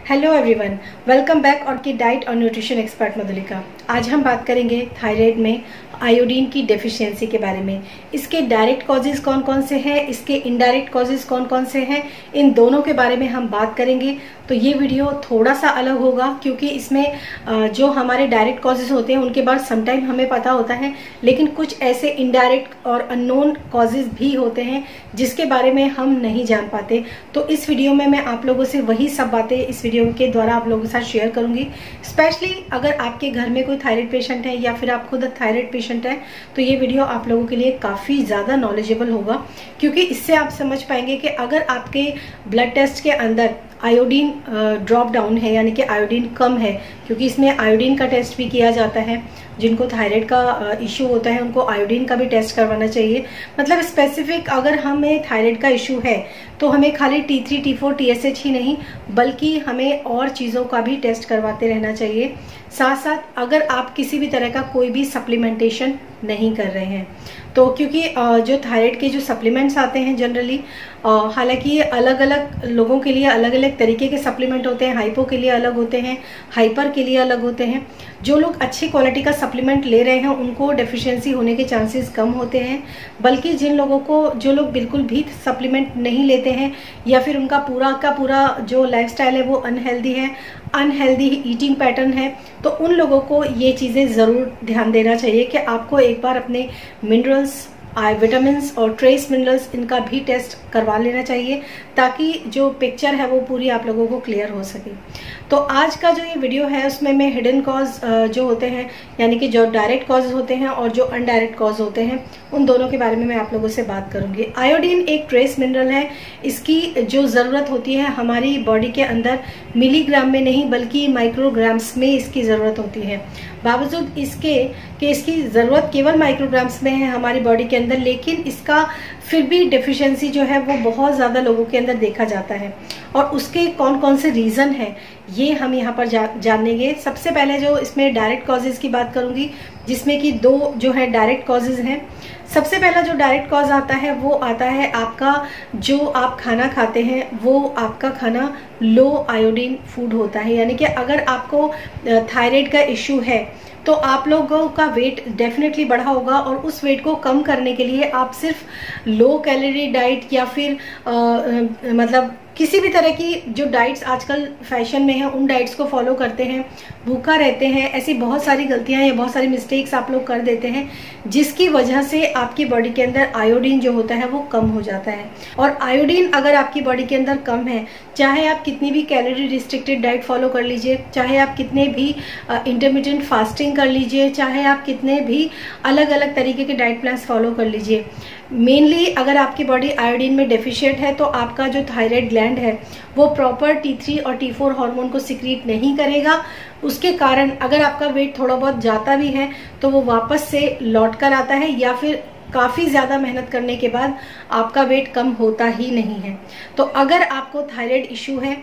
Hello everyone, welcome back और की diet और न्यूट्रिशन एक्सपर्ट मधुलिका। आज हम बात करेंगे थायराइड में आयोडीन की डेफिशिएंसी के बारे में। इसके डायरेक्ट कॉजेज कौन कौन से हैं, इसके इनडायरेक्ट कॉजेज कौन कौन से हैं, इन दोनों के बारे में हम बात करेंगे। तो ये वीडियो थोड़ा सा अलग होगा क्योंकि इसमें जो हमारे डायरेक्ट कॉजेज होते हैं उनके बारे समटाइम हमें पता होता है, लेकिन कुछ ऐसे इनडायरेक्ट और अननोन कॉजेज भी होते हैं जिसके बारे में हम नहीं जान पाते। तो इस वीडियो में मैं आप लोगों से वही सब बातें इस वीडियो के द्वारा आप लोगों के साथ शेयर करूंगी। स्पेशली अगर आपके घर में कोई थायराइड पेशेंट है या फिर आप खुद थायराइड पेशेंट है तो ये वीडियो आप लोगों के लिए काफ़ी ज़्यादा नॉलेजेबल होगा, क्योंकि इससे आप समझ पाएंगे कि अगर आपके ब्लड टेस्ट के अंदर आयोडीन ड्रॉप डाउन है यानी कि आयोडीन कम है, क्योंकि इसमें आयोडीन का टेस्ट भी किया जाता है। जिनको थायराइड का इशू होता है उनको आयोडीन का भी टेस्ट करवाना चाहिए। मतलब स्पेसिफिक अगर हमें थायराइड का इशू है तो हमें खाली T3, T4, TSH ही नहीं बल्कि हमें और चीज़ों का भी टेस्ट करवाते रहना चाहिए। साथ साथ अगर आप किसी भी तरह का कोई भी सप्लीमेंटेशन नहीं कर रहे हैं तो, क्योंकि जो थायराइड के जो सप्लीमेंट्स आते हैं जनरली, हालांकि ये अलग अलग लोगों के लिए अलग अलग तरीके के सप्लीमेंट होते हैं। हाइपो के लिए अलग होते हैं, हाइपर के लिए अलग होते हैं। जो लोग अच्छी क्वालिटी का सप्लीमेंट ले रहे हैं उनको डेफिशिएंसी होने के चांसेस कम होते हैं, बल्कि जिन लोगों को जो लोग बिल्कुल भी सप्लीमेंट नहीं लेते हैं या फिर उनका पूरा का पूरा जो लाइफस्टाइल है वो अनहेल्दी है, अनहेल्दी ईटिंग पैटर्न है, तो उन लोगों को ये चीज़ें ज़रूर ध्यान देना चाहिए कि आपको एक बार अपने मिनरल्स, विटामिन्स और ट्रेस मिनरल्स इनका भी टेस्ट करवा लेना चाहिए ताकि जो पिक्चर है वो पूरी आप लोगों को क्लियर हो सके। तो आज का जो ये वीडियो है उसमें मैं हिडन कॉज जो होते हैं यानी कि जो डायरेक्ट कॉज होते हैं और जो अनडायरेक्ट कॉज होते हैं उन दोनों के बारे में मैं आप लोगों से बात करूंगी। आयोडीन एक ट्रेस मिनरल है। इसकी जो ज़रूरत होती है हमारी बॉडी के अंदर मिलीग्राम में नहीं बल्कि माइक्रोग्राम्स में इसकी ज़रूरत होती है। बावजूद इसके कि इसकी ज़रूरत केवल माइक्रोग्राम्स में है हमारी बॉडी के अंदर, लेकिन इसका फिर भी डेफिशिएंसी जो है वो बहुत ज़्यादा लोगों के अंदर देखा जाता है। और उसके कौन कौन से रीज़न हैं ये हम यहाँ पर जानेंगे। सबसे पहले जो इसमें डायरेक्ट कॉजेज़ की बात करूँगी, जिसमें कि दो जो है डायरेक्ट कॉजेज़ हैं। सबसे पहला जो डायरेक्ट कॉज आता है वो आता है आपका जो आप खाना खाते हैं वो आपका खाना लो आयोडीन फूड होता है। यानी कि अगर आपको थायराइड का इशू है तो आप लोगों का वेट डेफिनेटली बढ़ा होगा और उस वेट को कम करने के लिए आप सिर्फ लो कैलोरी डाइट या फिर मतलब किसी भी तरह की जो डाइट्स आजकल फैशन में है उन डाइट्स को फॉलो करते हैं, भूखा रहते हैं। ऐसी बहुत सारी गलतियां या बहुत सारी मिस्टेक्स आप लोग कर देते हैं जिसकी वजह से आपकी बॉडी के अंदर आयोडीन जो होता है वो कम हो जाता है। और आयोडीन अगर आपकी बॉडी के अंदर कम है, चाहे आप कितनी भी कैलोरी रिस्ट्रिक्टेड डाइट फॉलो कर लीजिए, चाहे आप कितने भी इंटरमिटेंट फास्टिंग कर लीजिए, चाहे आप कितने भी अलग अलग तरीके के डाइट प्लान फॉलो कर लीजिए, मेनली अगर आपकी बॉडी आयोडीन में डेफिशिएंट है तो आपका जो थायराइड ग्लैंड है वो प्रॉपर T3 और T4 हार्मोन को सिक्रीट नहीं करेगा। उसके कारण अगर आपका वेट थोड़ा बहुत जाता भी है तो वो वापस से लौट कर आता है या फिर काफ़ी ज़्यादा मेहनत करने के बाद आपका वेट कम होता ही नहीं है। तो अगर आपको थायराइड इशू है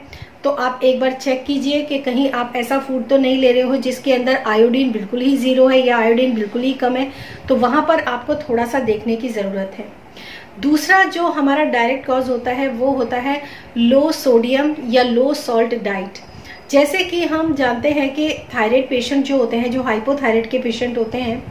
तो आप एक बार चेक कीजिए कि कहीं आप ऐसा फूड तो नहीं ले रहे हो जिसके अंदर आयोडीन बिल्कुल ही ज़ीरो है या आयोडीन बिल्कुल ही कम है, तो वहाँ पर आपको थोड़ा सा देखने की ज़रूरत है। दूसरा जो हमारा डायरेक्ट कॉज होता है वो होता है लो सोडियम या लो सॉल्ट डाइट। जैसे कि हम जानते हैं कि थायराइड पेशेंट जो होते हैं, जो हाइपोथायराइड के पेशेंट होते हैं,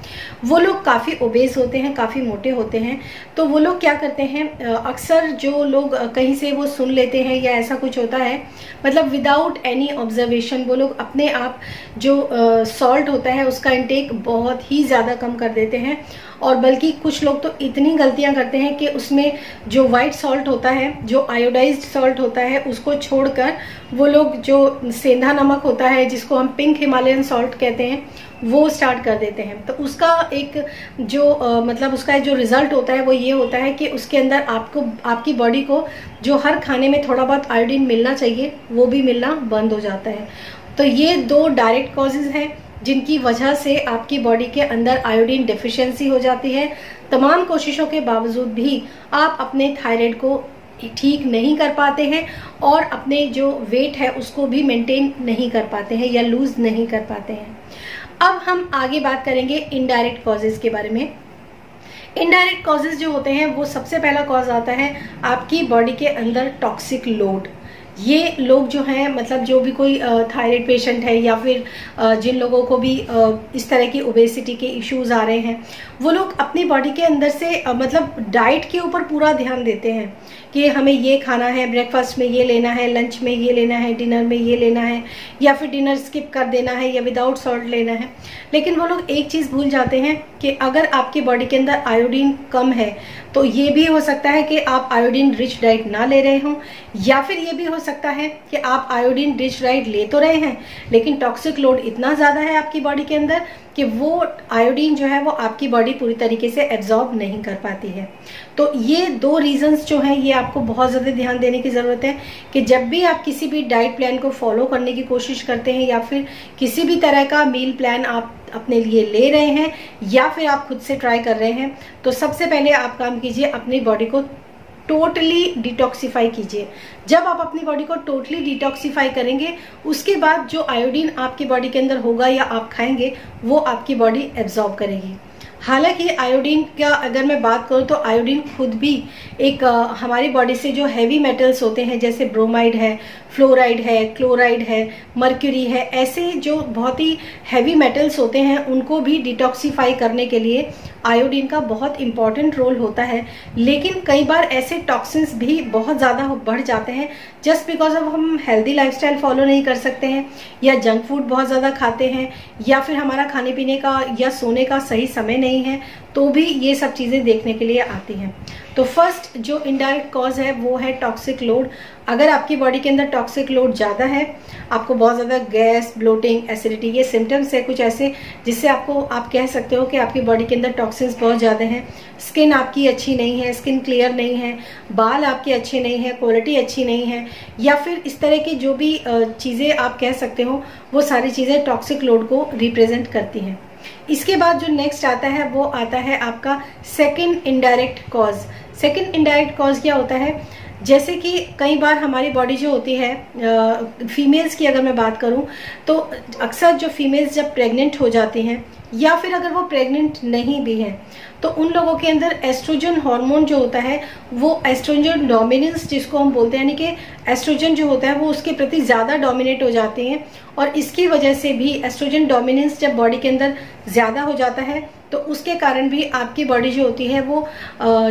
वो लोग काफ़ी ओबेस होते हैं, काफ़ी मोटे होते हैं। तो वो लोग क्या करते हैं, अक्सर जो लोग कहीं से वो सुन लेते हैं या ऐसा कुछ होता है, मतलब विदाउट एनी ऑब्जर्वेशन वो लोग अपने आप जो सॉल्ट होता है उसका इंटेक बहुत ही ज़्यादा कम कर देते हैं। और बल्कि कुछ लोग तो इतनी गलतियां करते हैं कि उसमें जो वाइट सॉल्ट होता है, जो आयोडाइज्ड सॉल्ट होता है, उसको छोड़कर वो लोग जो सेंधा नमक होता है जिसको हम पिंक हिमालयन सॉल्ट कहते हैं वो स्टार्ट कर देते हैं। तो उसका एक जो मतलब उसका जो रिजल्ट होता है वो ये होता है कि उसके अंदर आपको आपकी बॉडी को जो हर खाने में थोड़ा बहुत आयोडीन मिलना चाहिए वो भी मिलना बंद हो जाता है। तो ये दो डायरेक्ट कॉजेज हैं जिनकी वजह से आपकी बॉडी के अंदर आयोडीन डेफिशिएंसी हो जाती है। तमाम कोशिशों के बावजूद भी आप अपने थायराइड को ठीक नहीं कर पाते हैं और अपने जो वेट है उसको भी मेंटेन नहीं कर पाते हैं या लूज नहीं कर पाते हैं। अब हम आगे बात करेंगे इनडायरेक्ट कॉजेज के बारे में। इनडायरेक्ट कॉजेज जो होते हैं वो सबसे पहला कॉज आता है आपकी बॉडी के अंदर टॉक्सिक लोड। ये लोग जो हैं, मतलब जो भी कोई थायराइड पेशेंट है या फिर जिन लोगों को भी इस तरह की ओबेसिटी के इश्यूज आ रहे हैं, वो लोग अपनी बॉडी के अंदर से मतलब डाइट के ऊपर पूरा ध्यान देते हैं कि हमें ये खाना है, ब्रेकफास्ट में ये लेना है, लंच में ये लेना है, डिनर में ये लेना है, या फिर डिनर स्किप कर देना है या विदाउट सॉल्ट लेना है। लेकिन वो लोग एक चीज़ भूल जाते हैं कि अगर आपकी बॉडी के अंदर आयोडीन कम है तो ये भी हो सकता है कि आप आयोडीन रिच डाइट ना ले रहे हों, या फिर ये भी हो सकता है कि आप आयोडीन रिच डाइट ले तो रहे हैं लेकिन टॉक्सिक लोड इतना ज़्यादा है आपकी बॉडी के अंदर कि वो आयोडीन जो है वो आपकी बॉडी पूरी तरीके से एब्जॉर्ब नहीं कर पाती है। तो ये दो रीजंस जो हैं, ये आपको बहुत ज़्यादा ध्यान देने की ज़रूरत है कि जब भी आप किसी भी डाइट प्लान को फॉलो करने की कोशिश करते हैं या फिर किसी भी तरह का मील प्लान आप अपने लिए ले रहे हैं या फिर आप खुद से ट्राई कर रहे हैं, तो सबसे पहले आप काम कीजिए, अपनी बॉडी को टोटली डिटॉक्सिफाई कीजिए। जब आप अपनी बॉडी को टोटली डिटॉक्सिफाई करेंगे, उसके बाद जो आयोडीन आपकी बॉडी के अंदर होगा या आप खाएंगे वो आपकी बॉडी एब्जॉर्ब करेगी। हालांकि आयोडीन का अगर मैं बात करूं तो आयोडीन खुद भी एक हमारी बॉडी से जो हैवी मेटल्स होते हैं जैसे ब्रोमाइड है, फ्लोराइड है, क्लोराइड है, मर्क्यूरी है, ऐसे जो बहुत ही हैवी मेटल्स होते हैं उनको भी डिटॉक्सिफाई करने के लिए आयोडीन का बहुत इंपॉर्टेंट रोल होता है। लेकिन कई बार ऐसे टॉक्सिन्स भी बहुत ज़्यादा बढ़ जाते हैं जस्ट बिकॉज ऑफ हम हेल्दी लाइफस्टाइल फॉलो नहीं कर सकते हैं या जंक फूड बहुत ज़्यादा खाते हैं या फिर हमारा खाने पीने का या सोने का सही समय नहीं है, तो भी ये सब चीज़ें देखने के लिए आती हैं। तो फर्स्ट जो इनडायरेक्ट कॉज है वो है टॉक्सिक लोड। अगर आपकी बॉडी के अंदर टॉक्सिक लोड ज़्यादा है, आपको बहुत ज़्यादा गैस, ब्लोटिंग, एसिडिटी, ये सिम्टम्स है कुछ ऐसे जिससे आप कह सकते हो कि आपकी बॉडी के अंदर टॉक्सिन्स बहुत ज़्यादा हैं, स्किन आपकी अच्छी नहीं है, स्किन क्लियर नहीं है, बाल आपके अच्छे नहीं है, क्वालिटी अच्छी नहीं है, या फिर इस तरह की जो भी चीज़ें आप कह सकते हो, वो सारी चीज़ें टॉक्सिक लोड को रिप्रेजेंट करती हैं। इसके बाद जो नेक्स्ट आता है वो आता है आपका second indirect cause. Second indirect cause क्या होता है, जैसे कि कई बार हमारी बॉडी जो होती है, फीमेल्स की अगर मैं बात करूं तो अक्सर जो फीमेल्स जब प्रेग्नेंट हो जाती हैं या फिर अगर वो प्रेग्नेंट नहीं भी हैं तो उन लोगों के अंदर एस्ट्रोजन हार्मोन जो होता है वो एस्ट्रोजन डोमिनेंस जिसको हम बोलते हैं, यानी कि एस्ट्रोजन जो होता है वो उसके प्रति ज़्यादा डोमिनेट हो जाते हैं, और इसकी वजह से भी एस्ट्रोजन डोमिनेंस जब बॉडी के अंदर ज़्यादा हो जाता है तो उसके कारण भी आपकी बॉडी जो होती है वो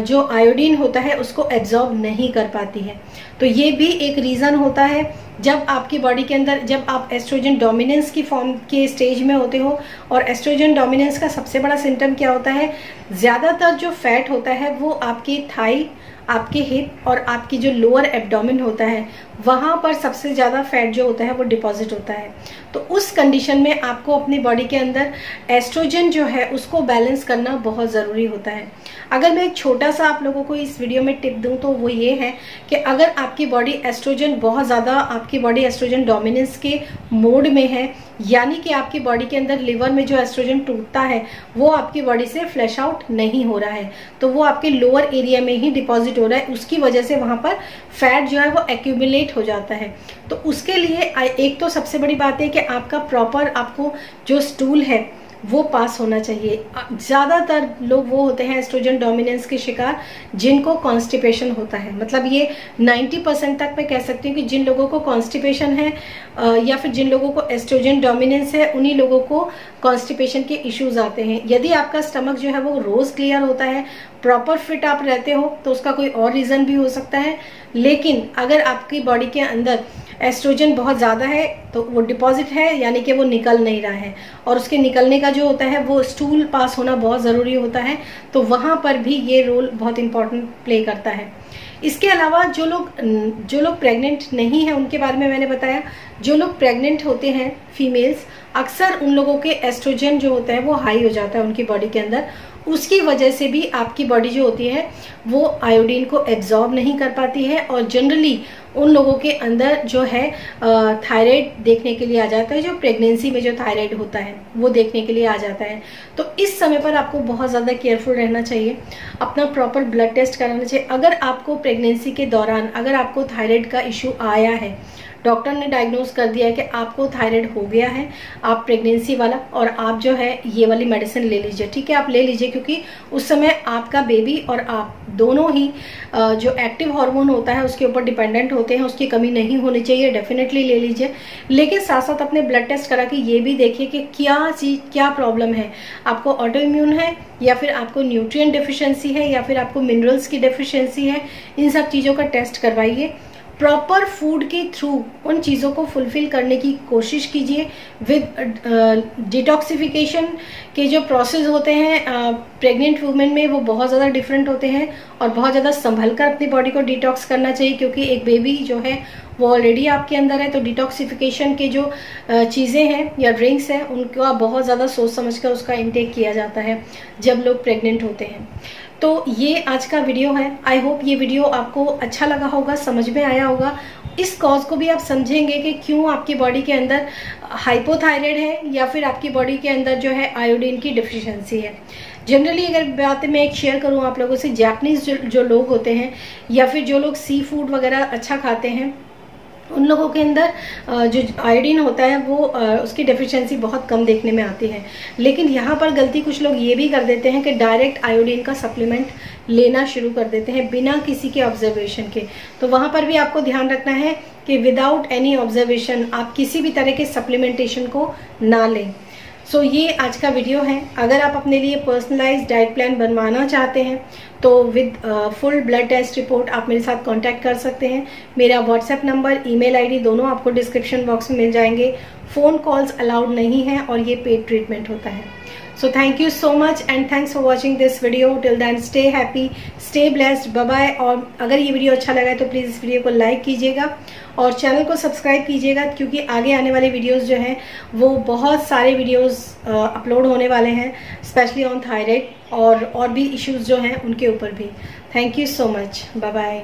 जो आयोडीन होता है उसको एब्जॉर्ब नहीं कर पाती है। तो ये भी एक रीज़न होता है जब आपकी बॉडी के अंदर, जब आप एस्ट्रोजन डोमिनेंस की फॉर्म के स्टेज में होते हो। और एस्ट्रोजन डोमिनेंस का सबसे बड़ा सिम्टम क्या होता है, ज़्यादातर जो फैट होता है वो आपकी थाई, आपके हिप और आपकी जो लोअर एब्डोमेन होता है वहाँ पर सबसे ज़्यादा फैट जो होता है वो डिपॉजिट होता है। तो उस कंडीशन में आपको अपनी बॉडी के अंदर एस्ट्रोजन जो है उसको बैलेंस करना बहुत ज़रूरी होता है। अगर मैं एक छोटा सा आप लोगों को इस वीडियो में टिप दूं तो वो ये है कि अगर आपकी बॉडी एस्ट्रोजन बहुत ज़्यादा, आपकी बॉडी एस्ट्रोजन डोमिनेंस के मोड में है, यानी कि आपकी बॉडी के अंदर लिवर में जो एस्ट्रोजन टूटता है वो आपकी बॉडी से फ्लैश आउट नहीं हो रहा है, तो वो आपके लोअर एरिया में ही डिपॉजिट हो रहा है, उसकी वजह से वहाँ पर फैट जो है वो एक्यूमुलेट हो जाता है। तो उसके लिए एक तो सबसे बड़ी बात है कि आपका प्रॉपर, आपको जो स्टूल है वो पास होना चाहिए। ज़्यादातर लोग वो होते हैं एस्ट्रोजन डोमिनेंस के शिकार जिनको कॉन्स्टिपेशन होता है, मतलब ये 90% तक मैं कह सकती हूँ कि जिन लोगों को कॉन्स्टिपेशन है या फिर जिन लोगों को एस्ट्रोजन डोमिनेंस है उन्हीं लोगों को कॉन्स्टिपेशन के इश्यूज आते हैं। यदि आपका स्टमक जो है वो रोज़ क्लियर होता है, प्रॉपर फिट आप रहते हो, तो उसका कोई और रीज़न भी हो सकता है। लेकिन अगर आपकी बॉडी के अंदर एस्ट्रोजन बहुत ज़्यादा है तो वो डिपॉजिट है, यानी कि वो निकल नहीं रहा है, और उसके निकलने का जो होता है वो स्टूल पास होना बहुत ज़रूरी होता है, तो वहाँ पर भी ये रोल बहुत इंपॉर्टेंट प्ले करता है। इसके अलावा जो लोग प्रेग्नेंट नहीं हैं उनके बारे में मैंने बताया। जो लोग प्रेग्नेंट होते हैं फीमेल्स, अक्सर उन लोगों के एस्ट्रोजन जो होता है वो हाई हो जाता है उनकी बॉडी के अंदर, उसकी वजह से भी आपकी बॉडी जो होती है वो आयोडीन को एब्जॉर्ब नहीं कर पाती है, और जनरली उन लोगों के अंदर जो है थायराइड देखने के लिए आ जाता है, जो प्रेगनेंसी में जो थायराइड होता है वो देखने के लिए आ जाता है। तो इस समय पर आपको बहुत ज़्यादा केयरफुल रहना चाहिए, अपना प्रॉपर ब्लड टेस्ट कराना चाहिए। अगर आपको प्रेगनेंसी के दौरान अगर आपको थायराइड का इशू आया है, डॉक्टर ने डायग्नोज कर दिया है कि आपको थायराइड हो गया है, आप प्रेगनेंसी वाला, और आप जो है ये वाली मेडिसिन ले लीजिए, ठीक है, आप ले लीजिए, क्योंकि उस समय आपका बेबी और आप दोनों ही जो एक्टिव हार्मोन होता है उसके ऊपर डिपेंडेंट होते हैं, उसकी कमी नहीं होनी चाहिए, डेफिनेटली ले लीजिए। लेकिन साथ साथ अपने ब्लड टेस्ट करा के ये भी देखिए कि क्या प्रॉब्लम है, आपको ऑटो इम्यून है या फिर आपको न्यूट्रिएंट डेफिशिएंसी है या फिर आपको मिनरल्स की डेफिशिएंसी है। इन सब चीज़ों का टेस्ट करवाइए। प्रॉपर फूड के थ्रू उन चीज़ों को फुलफिल करने की कोशिश कीजिए। विद डिटॉक्सिफिकेशन के जो प्रोसेस होते हैं प्रेग्नेंट वुमेन में, वो बहुत ज़्यादा डिफरेंट होते हैं और बहुत ज़्यादा संभल कर अपनी बॉडी को डिटॉक्स करना चाहिए, क्योंकि एक बेबी जो है वो ऑलरेडी आपके अंदर है। तो डिटॉक्सिफिकेशन के जो चीज़ें हैं या ड्रिंक्स हैं उनका बहुत ज़्यादा सोच समझ कर उसका इंटेक किया जाता है जब लोग प्रेग्नेंट होते हैं। तो ये आज का वीडियो है। आई होप ये वीडियो आपको अच्छा लगा होगा, समझ में आया होगा। इस कॉज को भी आप समझेंगे कि क्यों आपकी बॉडी के अंदर हाइपोथायराइड है या फिर आपकी बॉडी के अंदर जो है आयोडीन की डिफिशिएंसी है। जनरली अगर बातें मैं एक शेयर करूँ आप लोगों से, जापानीज जो लोग होते हैं या फिर जो लोग सी फूड वगैरह अच्छा खाते हैं, उन लोगों के अंदर जो आयोडीन होता है वो उसकी डेफिशिएंसी बहुत कम देखने में आती है। लेकिन यहाँ पर गलती कुछ लोग ये भी कर देते हैं कि डायरेक्ट आयोडीन का सप्लीमेंट लेना शुरू कर देते हैं बिना किसी के ऑब्जर्वेशन के। तो वहाँ पर भी आपको ध्यान रखना है कि विदाउट एनी ऑब्जर्वेशन आप किसी भी तरह के सप्लीमेंटेशन को ना लें। सो ये आज का वीडियो है। अगर आप अपने लिए पर्सनलाइज्ड डाइट प्लान बनवाना चाहते हैं तो with full blood test report आप मेरे साथ कांटेक्ट कर सकते हैं। मेरा व्हाट्सएप नंबर, ईमेल आईडी दोनों आपको डिस्क्रिप्शन बॉक्स में मिल जाएंगे। फ़ोन कॉल्स अलाउड नहीं है और ये पेड ट्रीटमेंट होता है। So thank you so much and thanks for watching this video. Till then stay happy, stay blessed, bye bye। और अगर ये वीडियो अच्छा लगा है तो प्लीज़ इस वीडियो को लाइक कीजिएगा और चैनल को सब्सक्राइब कीजिएगा, क्योंकि आगे आने वाले वीडियोस जो हैं वो बहुत सारे वीडियोस अपलोड होने वाले हैं, स्पेशली ऑन थायराइड और भी इश्यूज जो हैं उनके ऊपर भी। Thank you so much, bye bye.